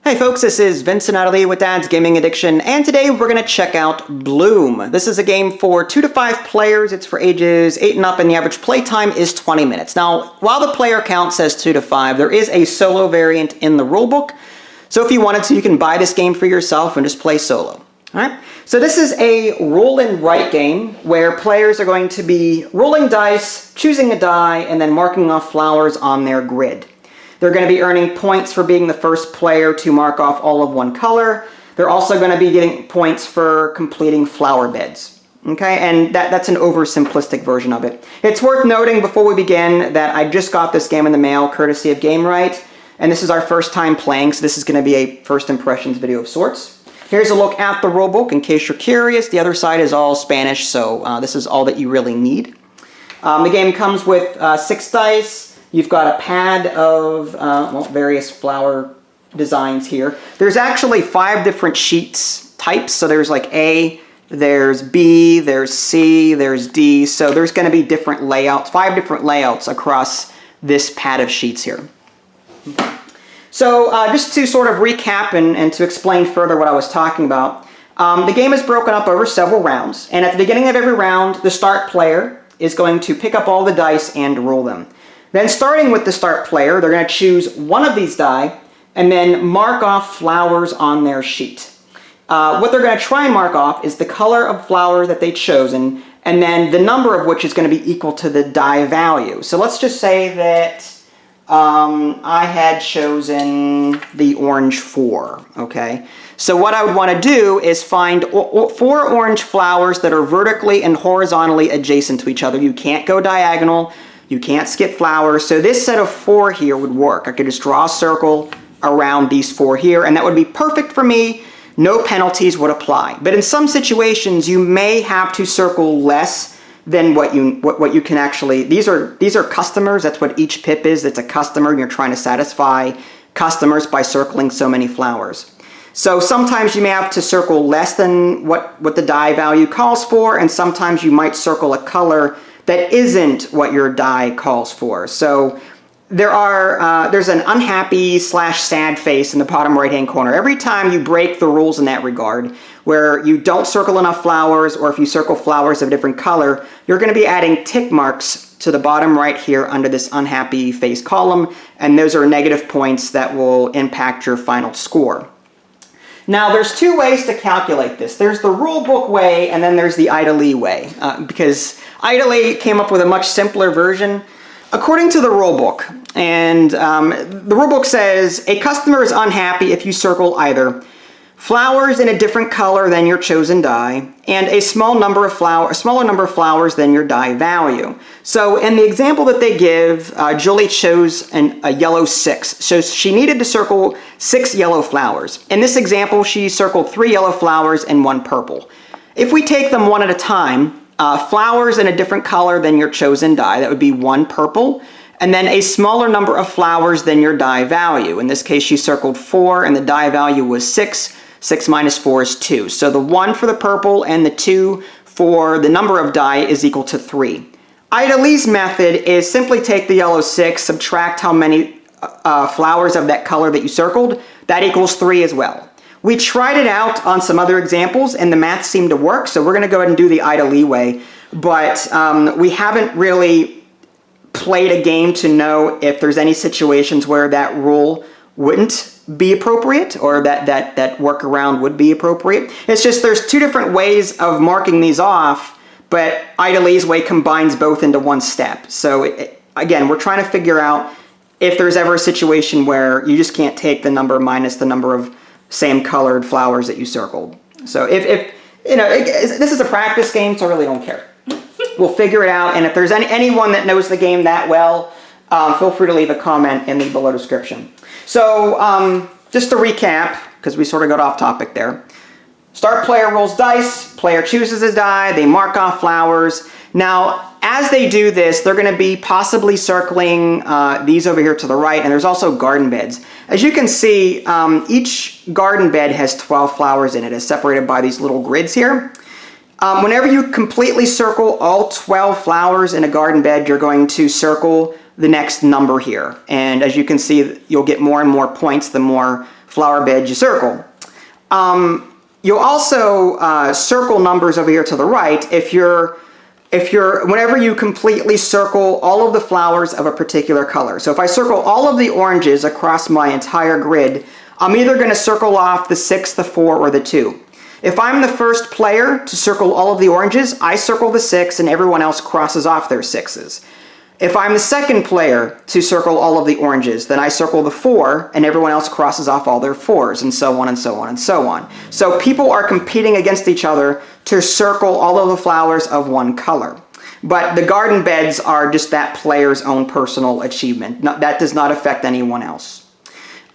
Hey folks, this is Vincent Adderley with Dad's Gaming Addiction, and today we're going to check out Bloom. This is a game for 2 to 5 players. It's for ages 8 and up, and the average playtime is 20 minutes. Now, while the player count says 2 to 5, there is a solo variant in the rulebook. So if you wanted to, you can buy this game for yourself and just play solo. Alright, so this is a roll and write game where players are going to be rolling dice, choosing a die, and then marking off flowers on their grid. They're going to be earning points for being the first player to mark off all of one color. They're also going to be getting points for completing flower beds. Okay, and that's an oversimplistic version of it. It's worth noting before we begin that I just got this game in the mail courtesy of GameRight, and this is our first time playing, so this is going to be a first impressions video of sorts. Here's a look at the rulebook in case you're curious. The other side is all Spanish, so this is all that you really need. The game comes with 6 dice. You've got a pad of various flower designs here. There's actually 5 different sheets types. So there's like A, there's B, there's C, there's D. So there's going to be different layouts, 5 different layouts across this pad of sheets here. So just to sort of recap and to explain further what I was talking about, the game is broken up over several rounds. And at the beginning of every round, the start player is going to pick up all the dice and roll them. Then starting with the start player, they're going to choose one of these die and then mark off flowers on their sheet. What they're going to try and mark off is the color of flower that they've chosen, and then the number of which is going to be equal to the die value. So let's just say that I had chosen the orange 4, okay? So what I would want to do is find 4 orange flowers that are vertically and horizontally adjacent to each other. You can't go diagonal. You can't skip flowers, so this set of 4 here would work. I could just draw a circle around these 4 here, and that would be perfect for me. No penalties would apply. But in some situations, you may have to circle less than what you can actually. These are customers. That's what each pip is. It's a customer, and you're trying to satisfy customers by circling so many flowers. So sometimes you may have to circle less than what the die value calls for, and sometimes you might circle a color that isn't what your die calls for. So there's an unhappy / sad face in the bottom right hand corner. Every time you break the rules in that regard, where you don't circle enough flowers, or if you circle flowers of a different color, you're going to be adding tick marks to the bottom right here under this unhappy face column, and those are negative points that will impact your final score. Now, there's 2 ways to calculate this. There's the rulebook way, and then there's the Idly way, because Idly came up with a much simpler version. According to the rulebook, and the rulebook says, a customer is unhappy if you circle either flowers in a different color than your chosen die, and a smaller number of flowers than your die value. So in the example that they give, Julie chose a yellow 6. So she needed to circle 6 yellow flowers. In this example, she circled 3 yellow flowers and 1 purple. If we take them one at a time, flowers in a different color than your chosen die, that would be 1 purple, and then a smaller number of flowers than your die value. In this case, she circled 4, and the die value was 6. 6 minus 4 is 2. So the 1 for the purple and the 2 for the number of die is equal to 3. Idly's method is simply take the yellow 6, subtract how many flowers of that color that you circled. That equals 3 as well. We tried it out on some other examples, and the math seemed to work, so we're going to go ahead and do the Idly way. But we haven't really played a game to know if there's any situations where that rule wouldn't be appropriate, or that workaround would be appropriate. It's just there's 2 different ways of marking these off, but Idly's way combines both into one step. So again, we're trying to figure out if there's ever a situation where you just can't take the number minus the number of same colored flowers that you circled. So if you know, this is a practice game, so I really don't care. We'll figure it out, and if there's anyone that knows the game that well, feel free to leave a comment in the below description. So just to recap, because we sort of got off topic there. Start player rolls dice, player chooses a die, they mark off flowers. Now, as they do this, they're going to be possibly circling these over here to the right, and there's also garden beds. As you can see, each garden bed has 12 flowers in it, as separated by these little grids here. Whenever you completely circle all 12 flowers in a garden bed, you're going to circle the next number here. And as you can see, you'll get more and more points the more flower beds you circle. You'll also circle numbers over here to the right whenever you completely circle all of the flowers of a particular color. So if I circle all of the oranges across my entire grid, I'm either going to circle off the 6, the 4, or the 2. If I'm the first player to circle all of the oranges, I circle the 6 and everyone else crosses off their 6s. If I'm the second player to circle all of the oranges, then I circle the 4 and everyone else crosses off all their 4s, and so on and so on and so on. So people are competing against each other to circle all of the flowers of one color. But the garden beds are just that player's own personal achievement. That does not affect anyone else.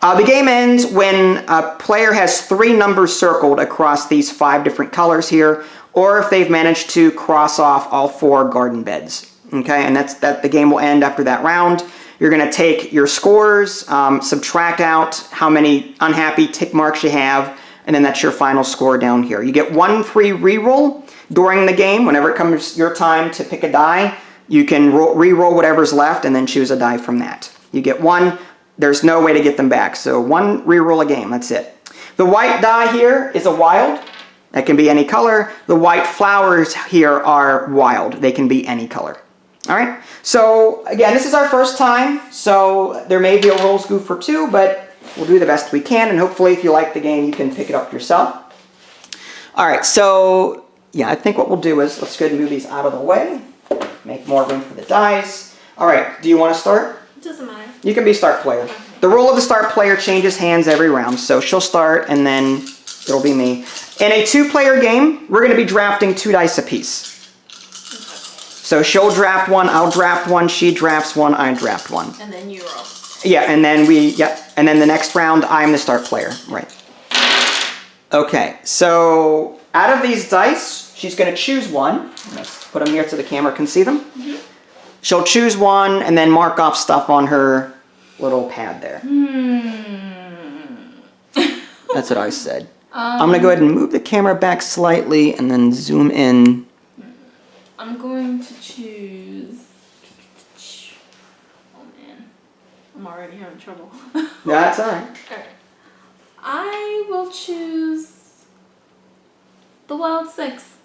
The game ends when a player has 3 numbers circled across these 5 different colors here, or if they've managed to cross off all 4 garden beds. Okay, and the game will end after that round. You're going to take your scores, subtract out how many unhappy tick marks you have, and then that's your final score down here. You get 1 free reroll during the game. Whenever it comes your time to pick a die, you can re-roll whatever's left and then choose a die from that. You get 1. There's no way to get them back. So 1 reroll a game. That's it. The white die here is a wild. That can be any color. The white flowers here are wild. They can be any color. All right. So again, this is our first time. So there may be a rules goof or 2, but we'll do the best we can. And hopefully if you like the game, you can pick it up yourself. All right. So yeah, I think what we'll do is let's go ahead and move these out of the way. Make more room for the dice. All right. Do you want to start? It doesn't matter. You can be start player. Okay. The role of the start player changes hands every round, so she'll start and then it'll be me. In a 2-player game, we're going to be drafting 2 dice apiece. So she'll draft 1, I'll draft 1, she drafts 1, I draft 1. And then you roll. Yeah, and then and then the next round, I'm the start player. Right. Okay, so out of these dice, she's going to choose 1. Let's put them here so the camera can see them. Mm-hmm. She'll choose 1 and then mark off stuff on her little pad there. That's what I said. I'm going to go ahead and move the camera back slightly and then zoom in. I'm going to choose... Oh man, I'm already having trouble. That's all right. Alright. I will choose the wild 6.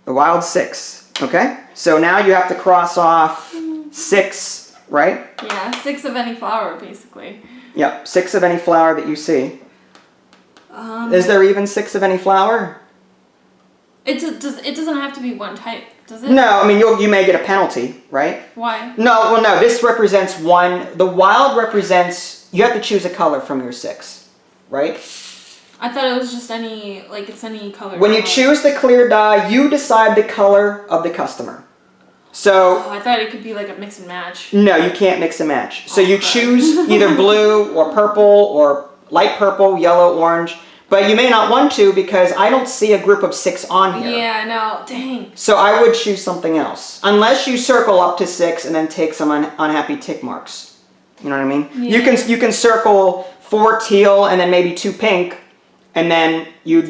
The wild 6. Okay. So now you have to cross off 6, right? Yeah, 6 of any flower, basically. Yep, 6 of any flower that you see. Is there even 6 of any flower? It doesn't have to be one type, does it? No, I mean you may get a penalty, right? Why? No, well no, this represents 1. The wild represents, you have to choose a color from your 6, right? I thought it was just any, like it's any color. When you choose the clear die, you decide the color of the customer. So... Oh, I thought it could be like a mix and match. No, you can't mix and match. So you choose either blue or purple or light purple, yellow, orange. But you may not want to because I don't see a group of 6 on here. Yeah, no, dang. So I would choose something else. Unless you circle up to 6 and then take some unhappy tick marks. You know what I mean? Yeah. You can circle 4 teal and then maybe 2 pink. And then you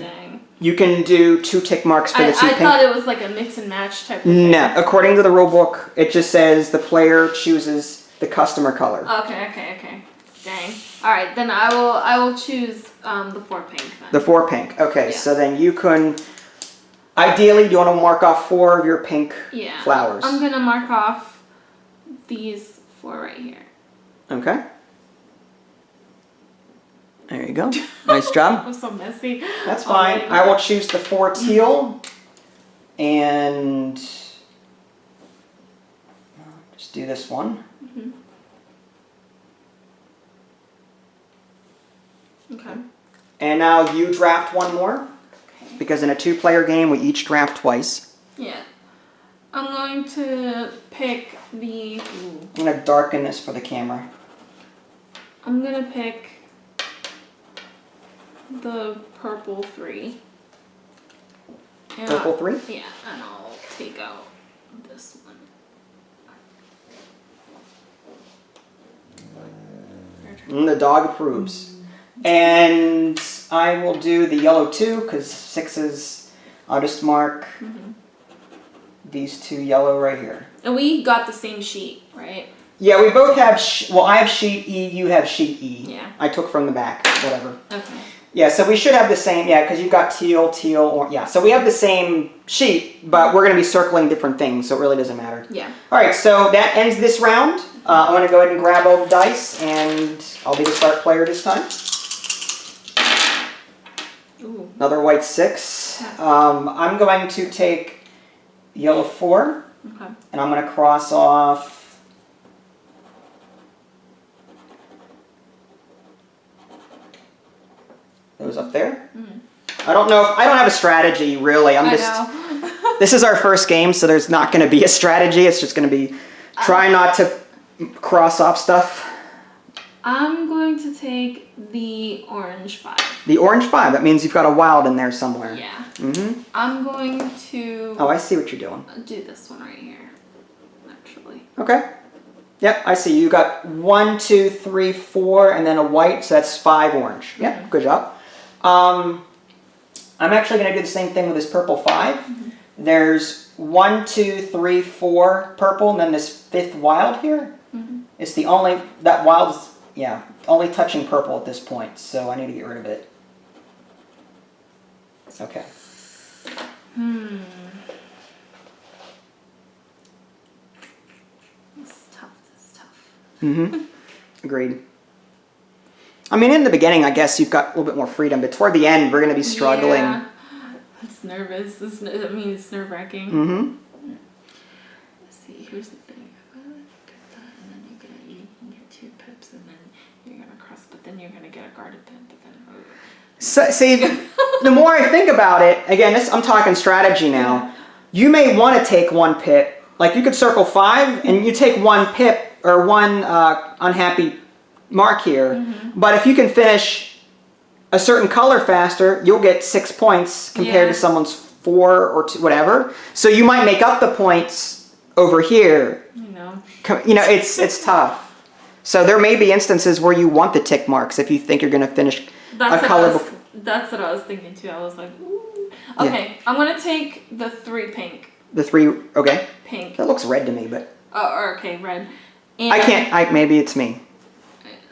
can do 2 tick marks for the 2 pink. I thought it was like a mix and match type of thing. No, according to the rule book, it just says the player chooses the customer color. Okay. Dang. All right, then I will choose the 4 pink. Then. The 4 pink. Okay, yeah. So then you can. Ideally, do you want to mark off 4 of your pink flowers? I'm gonna mark off these 4 right here. Okay. There you go. Nice job. That was so messy. That's fine. I will choose the 4 teal. And just do this one. Mm-hmm. Okay. And now you draft 1 more. Okay. Because in a 2-player game, we each draft twice. Yeah. I'm going to pick the... I'm going to darken this for the camera. I'm going to pick the purple 3. And purple 3? Yeah, and I'll take out this one. And the dog approves. And I will do the yellow 2 because 6s, I'll just mark these 2 yellow right here. And we got the same sheet, right? Yeah, we both have, well, I have sheet E, you have sheet E. Yeah. I took from the back, whatever. Okay. Yeah, so we should have the same, yeah, because you've got teal, or, yeah. So we have the same sheet, but we're going to be circling different things, so it really doesn't matter. Yeah. All right, so that ends this round. I'm going to go ahead and grab all the dice, and I'll be the start player this time. Ooh. Another white 6. I'm going to take yellow 4, Okay. and I'm going to cross off those up there. I don't know if, I don't have a strategy really. I know. This is our first game, so there's not going to be a strategy. It's just going to be try not to cross off stuff. I'm going to take the orange 5. The orange 5. That means you've got a wild in there somewhere. Yeah. Mm-hmm. I'm going to. Oh, I see what you're doing. Do this one right here. Actually. Okay. Yep, I see. You got 1, 2, 3, 4, and then a white, so that's 5 orange. Yep, good job. I'm actually going to do the same thing with this purple 5. There's 1, 2, 3, 4 purple, and then this 5th wild here. It's the only, that wild's, yeah, only touching purple at this point, so I need to get rid of it. Okay. Mm-hmm. Agreed. I mean, in the beginning, I guess you've got a little bit more freedom, but toward the end, we're going to be struggling. Yeah. It's nervous. I mean, it's nerve-wracking. Mm-hmm. Let's see. Here's the thing. And then you can get 2 pips, and then you're going to cross, but then you're going to get a guarded pip, but then... So, see, the more I think about it, again, I'm talking strategy now. You may want to take 1 pip. Like, you could circle 5, and you take 1 pip, or 1 unhappy mark here. But if you can finish a certain color faster, you'll get 6 points compared to someone's 4 or 2, whatever. So you might make up the points over here. You know, it's tough. So there may be instances where you want the tick marks if you think you're going to finish a color before. That's what I was thinking too. I was like, ooh. Okay, I'm going to take the 3 pink. The 3, okay. Pink. That looks red to me, but... Oh, okay, red. And I can't, maybe it's me.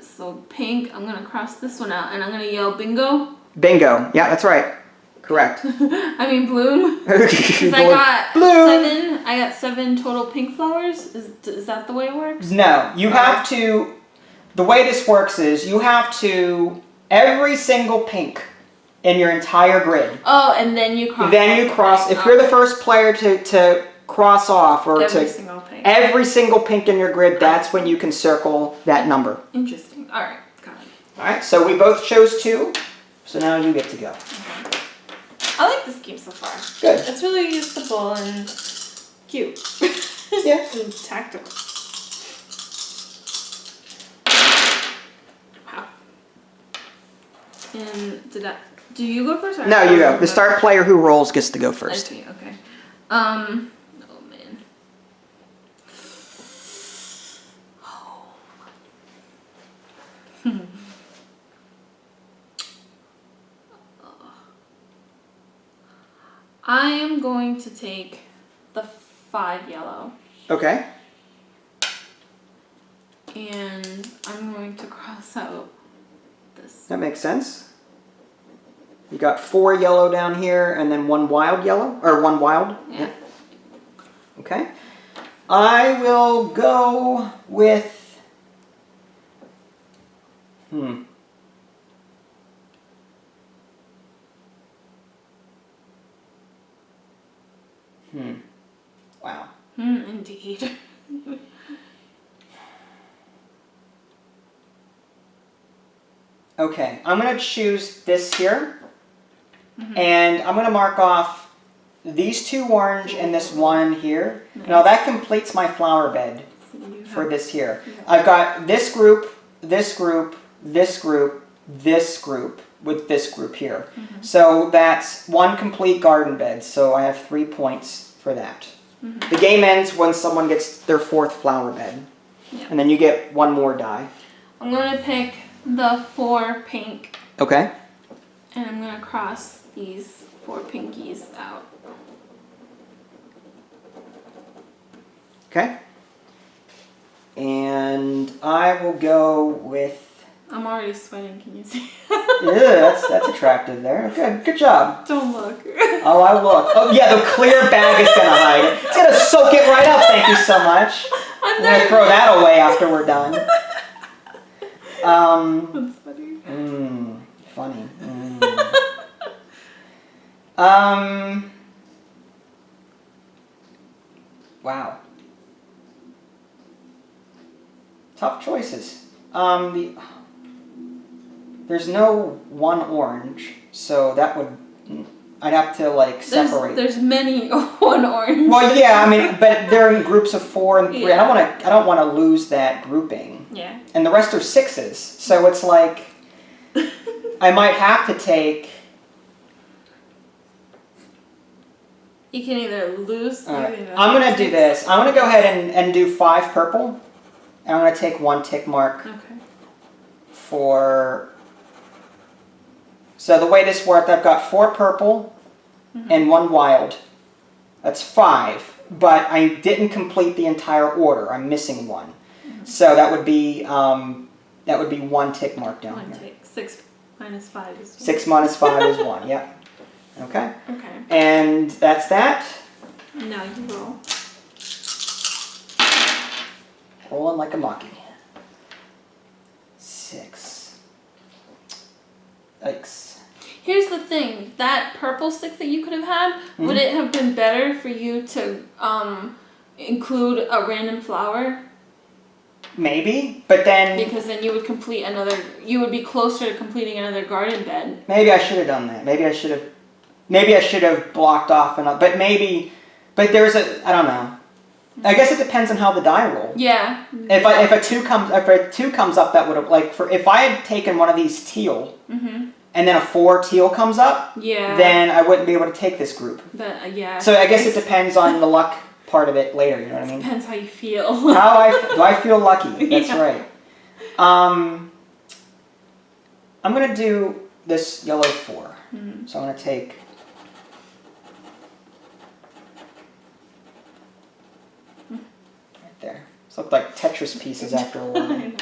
So pink, I'm going to cross this one out, and I'm going to yell bingo. Bingo. Yeah, that's right. Correct. I mean bloom. Because I got 7 total pink flowers. Is that the way it works? No, you have to, the way this works is you have to, every single pink in your entire grid. Oh, and then you cross. If you're the first player to cross off or every single pink in your grid, that's when you can circle that number. Interesting. All right, got it. All right, so we both chose 2, so now you get to go. Okay. I like this game so far. Good. It's really simple and cute. Yeah. And tactical. Wow. And do you go first? Or No, you go. The start player who rolls gets to go first. I see, okay. Oh man. I am going to take the 5 yellow. Okay. And I'm going to cross out this. That makes sense. You got 4 yellow down here and then 1 wild yellow, or 1 wild. Yeah. Okay. I will go with, Wow. Indeed. Okay, I'm going to choose this here, and I'm going to mark off these 2 orange and this 1 here. Nice. Now that completes my flower bed for this here. I've got this group, this group, this group, this group with this group here. So that's 1 complete garden bed, so I have 3 points for that. The game ends when someone gets their 4th flower bed, and then you get 1 more die. I'm going to pick the 4 pink. Okay. And I'm going to cross these 4 pinkies out. Okay. And I will go with... I'm already sweating, can you see? Yeah, that's attractive there. Good job. Don't look. Oh, I look. Oh, yeah, the clear bag is going to hide it. It's going to soak it right up, thank you so much. I'm going to throw that away after we're done. That's funny. Funny. Wow. Tough choices. There's no one orange, so that would... I'd have to, like, separate. There's many one orange. Well, yeah, I mean, but they're in groups of 4 and 3. Yeah. I don't want to lose that grouping. Yeah. And the rest are 6s, so it's like I might have to take... You can either lose... I'm going to do this. I'm going to go ahead and do 5 purple. And I'm going to take 1 tick mark for... So the way this worked, I've got 4 purple and 1 wild. That's 5. But I didn't complete the entire order. I'm missing 1. So that would be 1 tick mark down here. 1 tick. 6 minus 5 is 1. 6 minus 5 is 1, yep. Okay. Okay. And that's that. Now you roll. Rolling like a monkey. 6. Yikes. Here's the thing. That purple 6 that you could have had, would it have been better for you to include a random flower? Maybe, but then... Because then you would complete another... You would be closer to completing another garden bed. Maybe I should have done that. Maybe I should have blocked off enough. But maybe... But there's a... I don't know. I guess it depends on how the die roll. Yeah. If a 2 comes up, that would have... Like, if I had taken one of these teal... And then a 4 teal comes up, then I wouldn't be able to take this group. Yeah. So I guess it depends on the luck part of it later, you know what I mean? Depends how you feel. Do I feel lucky? That's right. I'm going to do this yellow 4. So I'm going to take... Right there. These look like Tetris pieces after a while.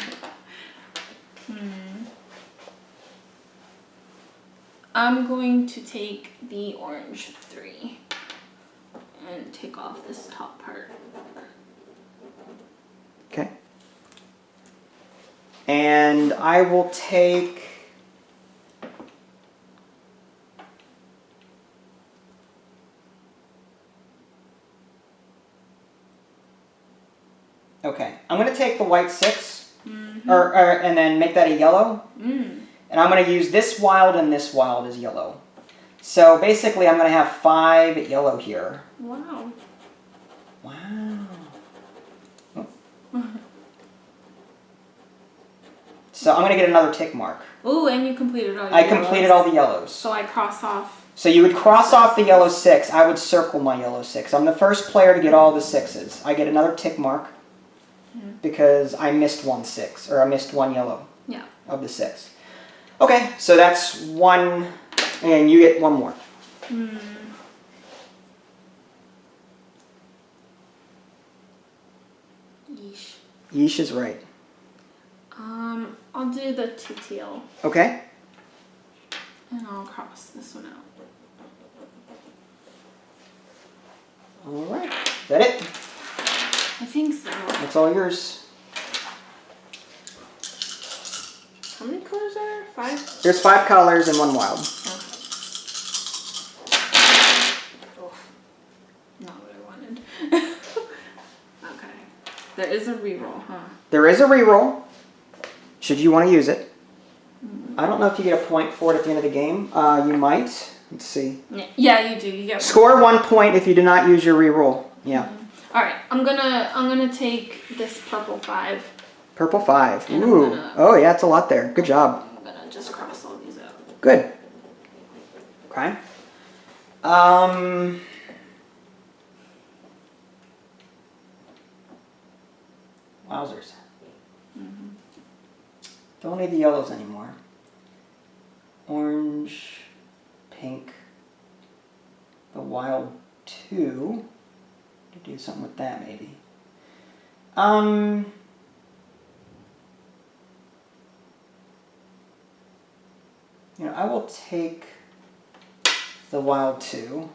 I'm going to take the orange 3 and take off this top part. Okay. And I will take... Okay, I'm going to take the white 6, and then make that a yellow. And I'm going to use this wild and this wild as yellow. So basically I'm going to have 5 yellow here. Wow. Wow. Oh. So I'm going to get another tick mark. Ooh, and you completed all your I completed all the yellows. So I cross off. So you would cross off the yellow 6. I would circle my yellow 6. I'm the first player to get all the 6s. I get another tick mark because I missed 1 6, or I missed 1 yellow of the 6. Okay, so that's 1, and you get 1 more. Yeesh. Yeesh is right. I'll do the 2 teal. Okay. And I'll cross this one out. All right. Is that it? I think so. That's all yours. How many colors are there? 5? There's 5 colors and 1 wild. Oof. Not what I wanted. Okay. There is a reroll, huh? There is a reroll, should you want to use it. I don't know if you get a point for it at the end of the game. You might. Let's see. Yeah, you do. You get Score 1 point if you do not use your reroll. Yeah. All right. I'm gonna take this purple 5. Purple 5. Ooh. Oh yeah, it's a lot there. Good job. I'm gonna just cross all these out. Good. Okay. Wowzers. Don't need the yellows anymore. Orange, pink, the wild 2. To do something with that maybe. I will take the wild 2.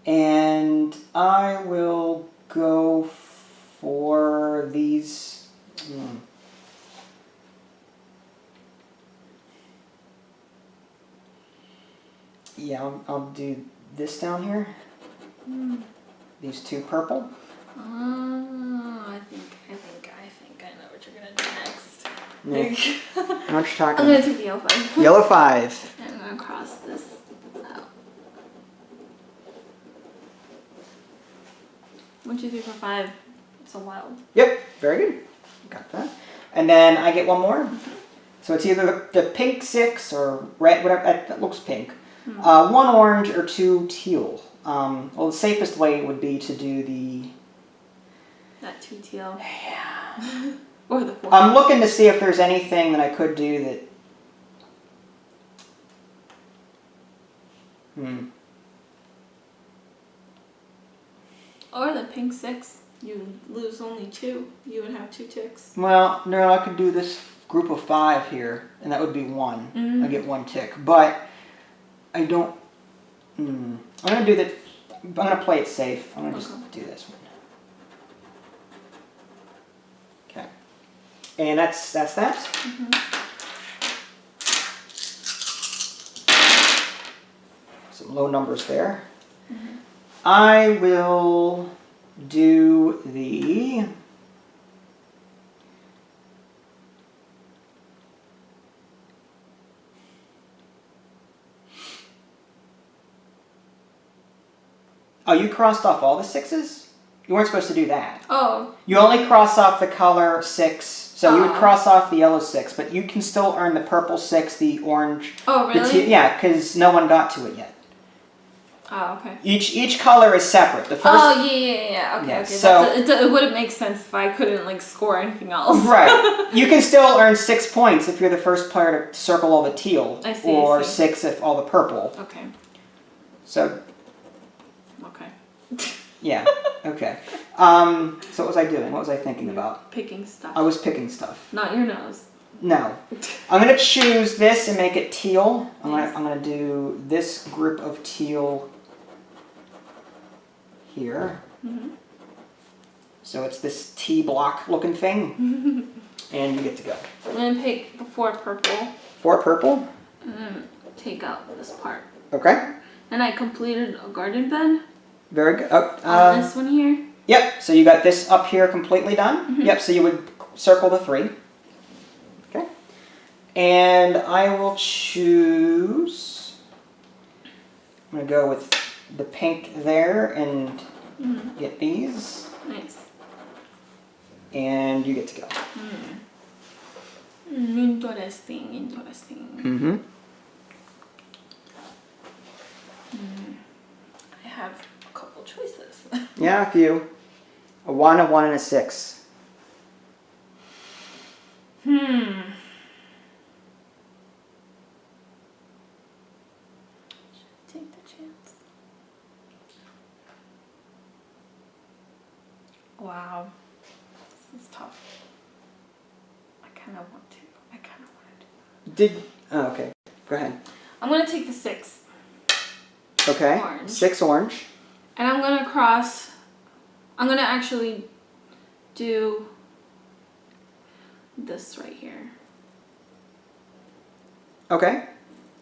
And I will go for these. Yeah, I'll do this down here. These 2 purple. Oh, I think I know what you're gonna do next. Yeah. I know what you're talking I'm gonna about. take the yellow 5. Yellow 5. And I'm gonna cross this out. 1, 2, 3, 4, 5. It's a wild. Yep, very good. Got that. And then I get one more. So it's either the pink 6 or red, whatever. That looks pink. 1 orange or 2 teal. Well, the safest way would be to do That 2 teal. Yeah. Or the 4. I'm looking to see if there's anything that I could do that. Or the pink 6. You lose only 2. You would have 2 ticks. Well, no, I could do this group of 5 here, and that would be 1. I get 1 tick, but I don't. I'm gonna do the. I'm gonna play it safe. I'm gonna just do this one. Okay, and that's that. Some low numbers there. I will do the. Oh, you crossed off all the 6s? You weren't supposed to do that. Oh. You only cross off the color 6, so you would cross off the yellow 6, but you can still earn the purple 6, the orange. Oh, really? Yeah, because no one got to it yet. Oh, okay. Each color is separate. The first. Oh, yeah. Okay, Yeah, okay. so- It wouldn't make sense if I couldn't, like, score anything else. Right. You can still earn 6 points if you're the first player to circle all the teal. I see, Or I see. 6 if all the purple. Okay. So, Okay. yeah. Okay. So what was I doing? What was I thinking about? Picking stuff. I was picking stuff. Not your nose. No. I'm going to choose this and make it teal. Nice. I'm going to do this group of teal here. So it's this T block looking thing. And you get to go. I'm going to pick the 4 purple 4 purple. and then take out this part. Okay. And I completed a garden bed Very good. on this one here. Yep, so you got this up here completely done. Yep, so you would circle the 3. Okay. And I will choose. I'm going to go with the pink there and get these. Nice. And you get to go. Interesting. Mm-hmm. I have a couple choices. Yeah, a few. A 1, a 1, and a 6. Take the chance. Wow. This is tough. I kind of want to. Oh, okay. Go ahead. I'm going to take the 6. Okay. Orange. 6 orange. And I'm going to cross. I'm going to actually do this right here. Okay.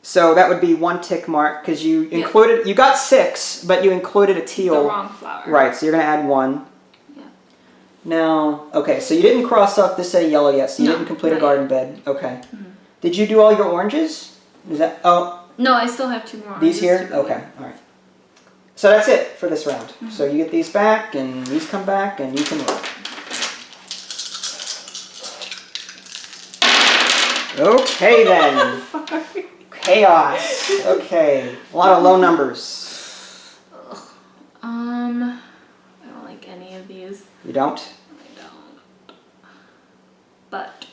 So that would be 1 tick mark because you included, you got 6, but you included a teal. The wrong flower. Right, so you're going to add 1. Yeah. Now, okay, so you didn't cross off this set of yellow yet, so you No, didn't complete a not garden bed. Okay. Did you do all your oranges? Is that, oh, No, I still have 2 more. these here? oranges to Okay, alright. So that's it for this round. So you get these back, and these come back, and you can roll. Okay then. Sorry. Chaos. Okay. A lot of low numbers. I don't like any of these. You don't? I don't. But.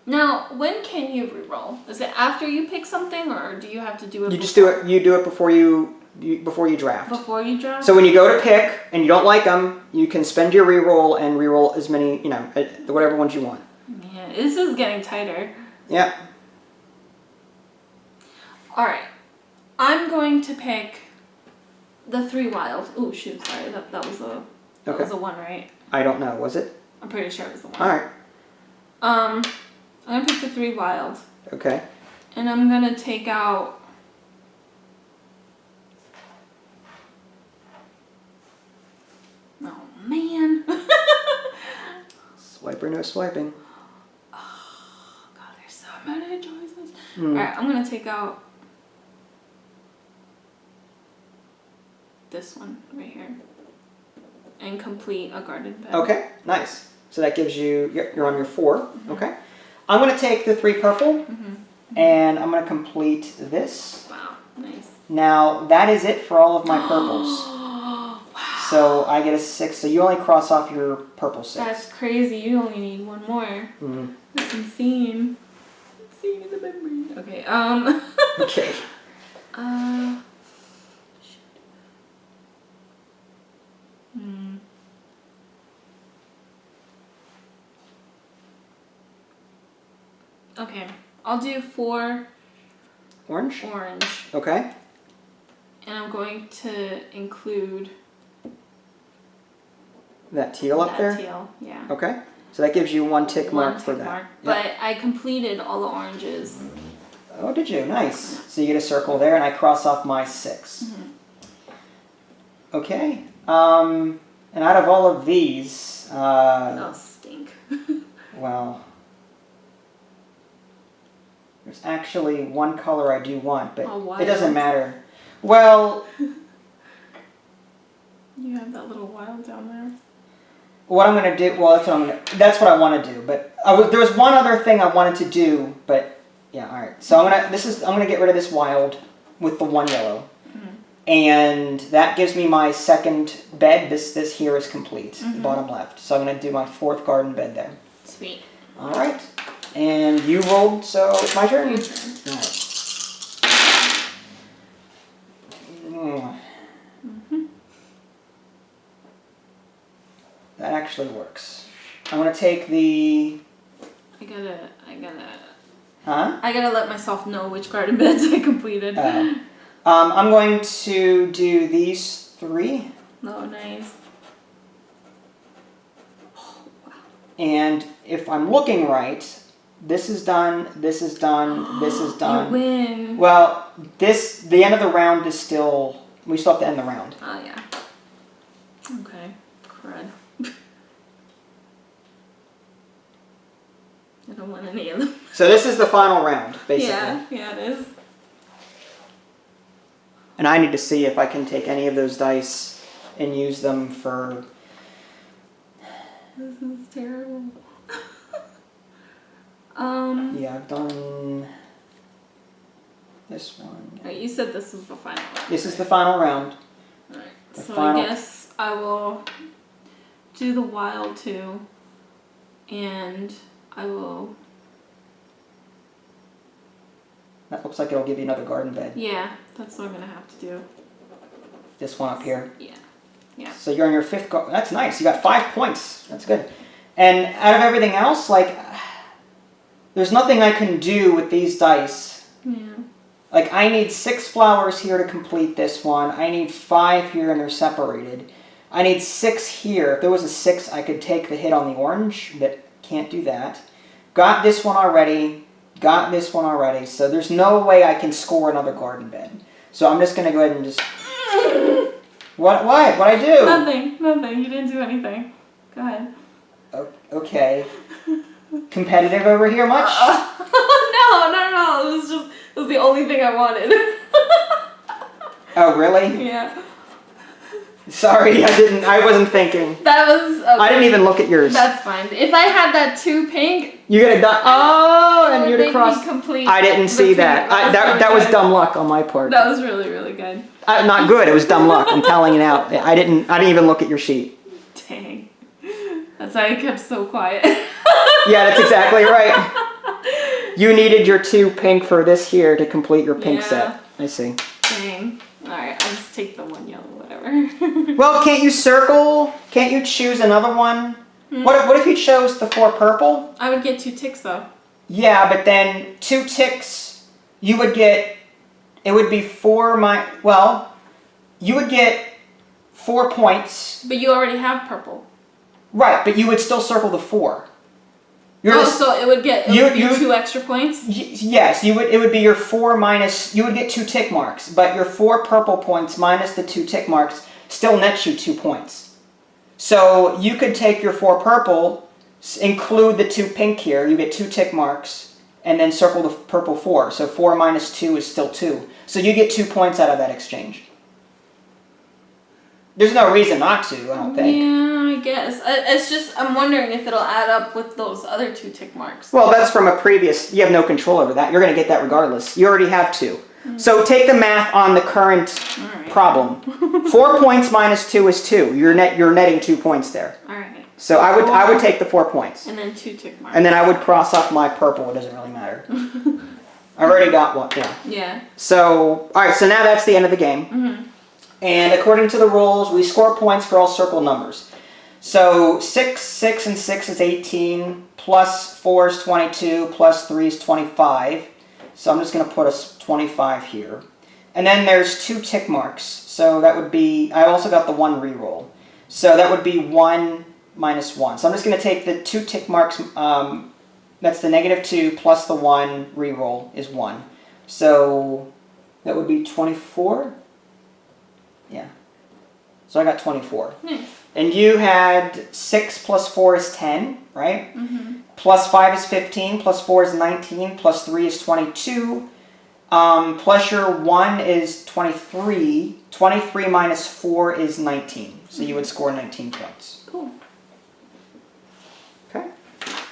Now, when can you reroll? Is it after you pick something, or do you have to do it? You just do it. You do it before you before you draft. Before you draft? So when you go to pick and you don't like them, you can spend your reroll and reroll as many, whatever ones you want. Yeah, this is getting tighter. Yeah. Alright. I'm going to pick the 3 wild. Oh shoot, sorry. That was a was a 1, right? I don't know. Was it? I'm pretty sure it was the 1. Alright. I'm gonna pick the 3 wild. Okay. And I'm gonna take out oh man. Swipe or no swiping. Oh god, there's so many choices. Alright, I'm gonna take out this one right here. And complete a garden bed. Okay, nice. So that gives you, you're on your 4. Okay. I'm going to take the 3 purple and I'm going to complete this. Wow, nice. Now, that is it for all of my purples. Wow. So I get a 6. So you only cross off your purple 6. That's crazy. You only need 1 more. That's insane. Insane in the memory. Okay, Okay. Okay, I'll do 4 Orange? orange. Okay. And I'm going to include That teal up there? that teal, yeah. Okay. So that gives you 1 tick mark for that. Mark. Yep. But I completed all the oranges. Oh, did you? Nice. So you get a circle there and I cross off my 6. Okay. And out of all of these, That'll stink. well, there's actually 1 color I do want, but it doesn't matter. Well, You have that little wild down there. what I'm gonna do? Well, that's what I want to do. But there was one other thing I wanted to do, but yeah, all right. So I'm gonna get rid of this wild with the 1 yellow, and that gives me my 2nd bed. This here is complete, the bottom left. So I'm gonna do my 4th garden bed there. Sweet. All right. And you rolled, so it's my turn. All right. That actually works. I'm gonna take the. I gotta Huh? I gotta let myself know which garden beds I completed. I'm going to do these 3. Oh, nice. And if I'm looking right, this is done, this is done, this is done. You win. Well, the end of the round is still, we still have to end the round. Oh, yeah. Okay. Crud. I don't want any of them. So this is the final round, basically. Yeah, it is. And I need to see if I can take any of those dice and use them for... This is terrible. Yeah, I've done this one. You said this was the final round. This is the final round. Alright, The so final- I guess I will do the wild 2, and I will, That looks like it'll give you another garden bed. yeah, that's what I'm gonna have to do. This one up here. Yeah. So you're on your 5th garden. That's nice. You got 5 points. That's good. And out of everything else, like, there's nothing I can do with these dice. Yeah. Like, I need 6 flowers here to complete this one. I need 5 here and they're separated. I need 6 here. If there was a 6, I could take the hit on the orange, but can't do that. Got this one already. Got this one already. So there's no way I can score another garden bed. So I'm just going to go ahead and just... What? What'd I do? Nothing. You didn't do anything. Go ahead. Okay. Competitive over here much? No. It was the only thing I wanted. Oh, really? Yeah. Sorry, I wasn't thinking. That was... Okay. I didn't even look at yours. That's fine. If I had that 2 pink... You could have done... Oh, and you'd have crossed... I didn't see that. That was dumb luck on my part. That was really, really good. Not good. It was dumb luck. I'm telling you now. I didn't even look at your sheet. Dang. That's why I kept so quiet. Yeah, that's exactly right. You needed your 2 pink for this here to complete your pink set. I see. Dang. Alright, I'll just Well, can't you circle? Can't you choose another one? What if you chose the 4 purple? I would get 2 ticks though. Yeah, but then 2 ticks, you would get, it would be 4 well, you would get 4 points. But you already have purple. Right, but you would still circle the 4. So it would be 2 extra points? Yes, it would be your 4 minus, you would get 2 tick marks, but your 4 purple points minus the 2 tick marks still nets you 2 points. So you could take your 4 purple, include the 2 pink here, you get 2 tick marks, and then circle the purple 4. So 4 minus 2 is still 2. So you get 2 points out of that exchange. There's no reason not to, I don't think. Yeah, I guess. It's just, I'm wondering if it'll add up with those other 2 tick marks. Well, that's from a previous, you have no control over that. You're going to get that regardless. You already have 2. So take the math on the current problem. 4 points minus 2 is 2. You're netting 2 points there. Alright. So I would take the 4 points. And then 2 tick marks. And then I would cross off my purple. It doesn't really matter. I've already got one. Yeah. Yeah. So, alright, so now that's the end of the game. And according to the rules, we score points for all circle numbers. So 6 and 6 is 18, plus 4 is 22, plus 3 is 25. So I'm just going to put a 25 here. And then there's 2 tick marks. So that would be, I also got the 1 reroll. So that would be 1 minus 1. So I'm just going to take the 2 tick marks, that's the -2 plus the 1 reroll is 1. So that would be 24. Yeah. So I got 24. Nice. And you had 6 plus 4 is 10, right? Plus 5 is 15, plus 4 is 19, plus 3 is 22. Plus your 1 is 23. 23 minus 4 is 19. So you would score 19 points. Cool. Okay.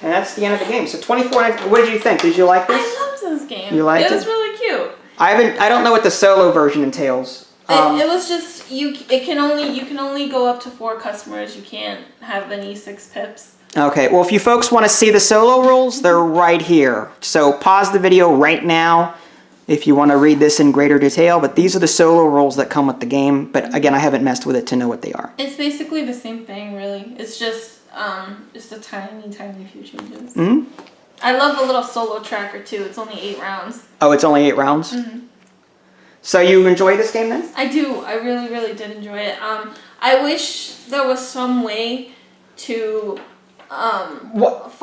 And that's the end of the game. So 24, what did you think? Did you like this? I loved this game. You liked it? It was really cute. I don't know what the solo version entails. It was just you can only go up to 4 customers. You can't have any 6 pips. Okay, well if you folks want to see the solo rules, they're right here. So pause the video right now if you want to read this in greater detail, but these are the solo rules that come with the game, but again, I haven't messed with it to know what they are. It's basically the same thing, really. It's just a tiny few changes. I love the little solo tracker too. It's only 8 rounds. Oh, it's only 8 rounds? So you enjoy this game then? I do. I really did enjoy it. I wish there was some way to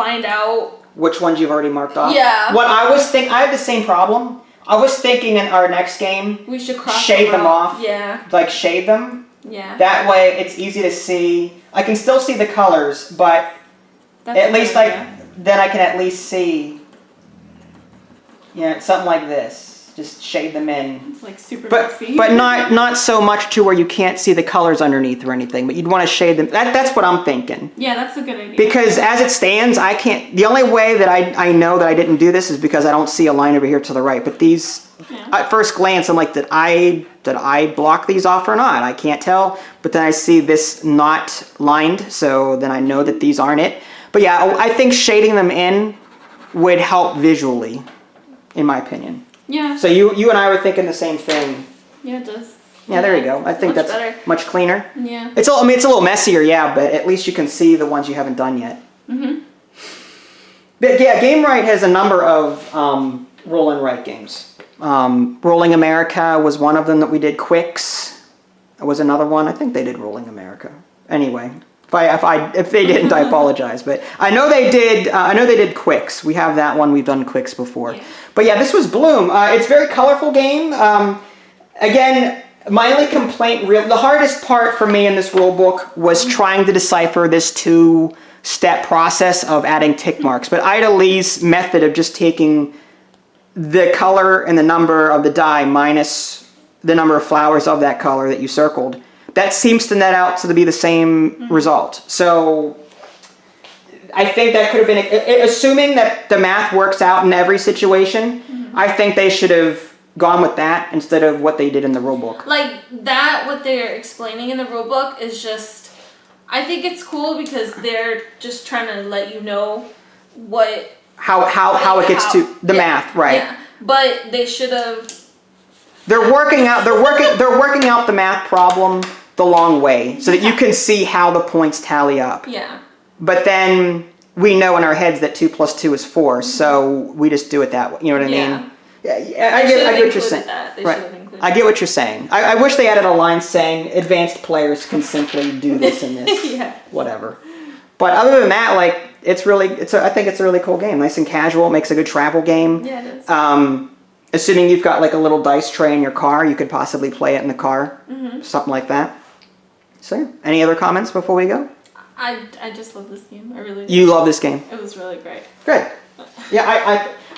find out which ones you've already marked off. Yeah. What I was thinking, I had the same problem. I was thinking in our next game, we should cross shade them off. Yeah. Like shade them. Yeah. That way it's easy to see. I can still see the colors, but That's at least idea. then I can at least see, something like this. Just shade them in. It's like super But messy. not so much to where you can't see the colors underneath or anything, but you'd want to shade them. That's what I'm thinking. Yeah, that's a good idea. Because as it stands, I can't, the only way that I know that I didn't do this is because I don't see a line over here to the right. But these, at first glance, I'm like, did I block these off or not? I can't tell. But then I see this not lined, so then I know that these aren't it. But yeah, I think shading them in would help visually, in my opinion. Yeah. So you and I were thinking the same thing. Yeah, it does. Yeah, there you go. I think Much that's better. much cleaner. Yeah. It's a little messier, yeah, but at least you can see the ones you haven't done yet. But yeah, GameWrite has a number of roll and write games. Rolling America was one of them that we did. Quicks was another one. I think they did Rolling America. Anyway, if they didn't, I apologize. But I know they did. I know they did Quicks. We have that one. We've done Quicks before. Yeah. But yeah, this was Bloom. It's a very colorful game. Again, my only complaint, the hardest part for me in this rule book was trying to decipher this 2-step process of adding tick marks. But Ida Lee's method of just taking the color and the number of the die minus the number of flowers of that color that you circled, that seems to net out to be the same result. So I think that could have been, assuming that the math works out in every situation, I think they should have gone with that instead of what they did in the rule book. Like that, what they're explaining in the rule book is just, I think it's cool because they're just trying to let you know how it gets to the math, right? Yeah. But they should have. They're working out the math problem the long way so that you can see how the points tally up. Yeah. But then we know in our heads that 2 plus 2 is 4, so we just do it that way. You know what I mean? Yeah, I get what you're saying. Right. I get what you're saying. I wish they added a line saying advanced players can simply do this and this. Yeah. Whatever. But other than that, like, I think it's a really cool game. Nice and casual. It makes a good travel game. Yeah, it is. Assuming you've got like a little dice tray in your car, you could possibly play it in the car. Something like that. So, yeah. Any other comments before we go? I just love this game. I really do. You love this game? It was really great. Good. Yeah,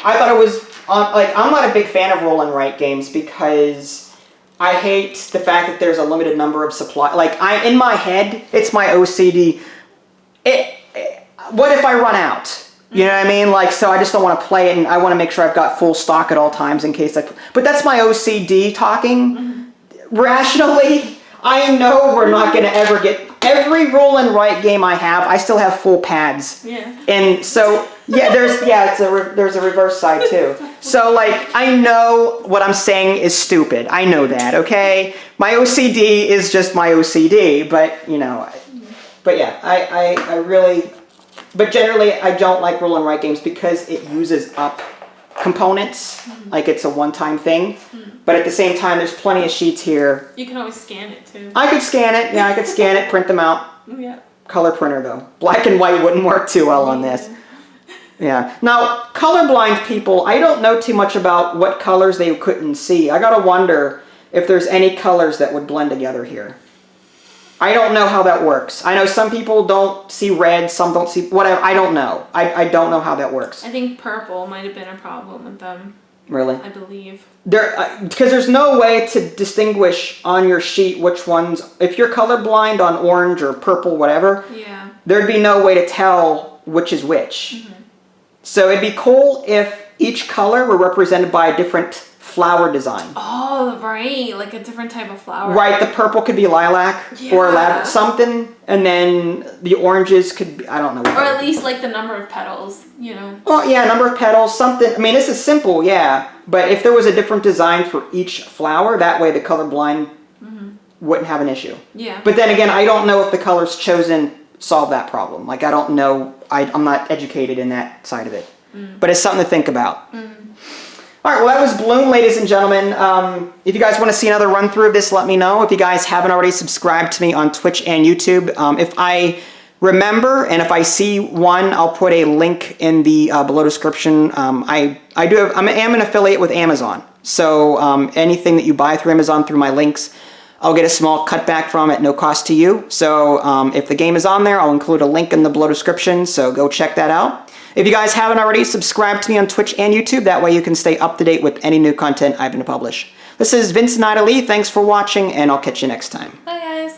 I thought it was, I'm not a big fan of roll and write games because I hate the fact that there's a limited number of supply. Like, in my head, it's my OCD. What if I run out? You know what I mean? Like, so I just don't want to play it, and I want to make sure I've got full stock at all times in case but that's my OCD talking. Rationally, I know we're not going to ever get, every roll and write game I have, I still have full pads. Yeah. And so, yeah, there's a reverse side too. So, like, I know what I'm saying is stupid. I know that, okay? My OCD is just my OCD, but, you know, but yeah, I really, but generally I don't like roll and write games because it uses up components, like it's a one-time thing. But at the same time, there's plenty of sheets here. You can always scan it too. I could scan it, yeah, I could scan it, print them out. Yeah. Color printer though. Black and white wouldn't work too well on this. Yeah. Now, colorblind people, I don't know too much about what colors they couldn't see. I gotta wonder if there's any colors that would blend together here. I don't know how that works. I know some people don't see red, some don't see whatever. I don't know. I don't know how that works. I think purple might have been a problem with them. Really? I believe. Because there's no way to distinguish on your sheet which ones, if you're colorblind on orange or purple, whatever, Yeah. there'd be no way to tell which is which. So it'd be cool if each color were represented by a different flower design. Oh, right. Like a different type of flower. Right, the purple could be lilac or something, and then the oranges could be, I don't know. Or at least like the number of petals, you know. Well, yeah, number of petals, something. I mean, this is simple, yeah. But if there was a different design for each flower, that way the colorblind wouldn't have an issue. Yeah. But then again, I don't know if the colors chosen solve that problem. Like, I don't know. I'm not educated in that side of it. But it's something to think about. All right, well, that was Bloom, ladies and gentlemen. If you guys want to see another run-through of this, let me know. If you guys haven't already subscribed to me on Twitch and YouTube, if I remember and if I see one, I'll put a link in the below description. I am an affiliate with Amazon, so anything that you buy through Amazon through my links, I'll get a small cutback from at no cost to you. So if the game is on there, I'll include a link in the below description, so go check that out. If you guys haven't already, subscribe to me on Twitch and YouTube. That way you can stay up to date with any new content I'm going to publish. This is Vincent Lee. Thanks for watching, and I'll catch you next time. Bye, guys.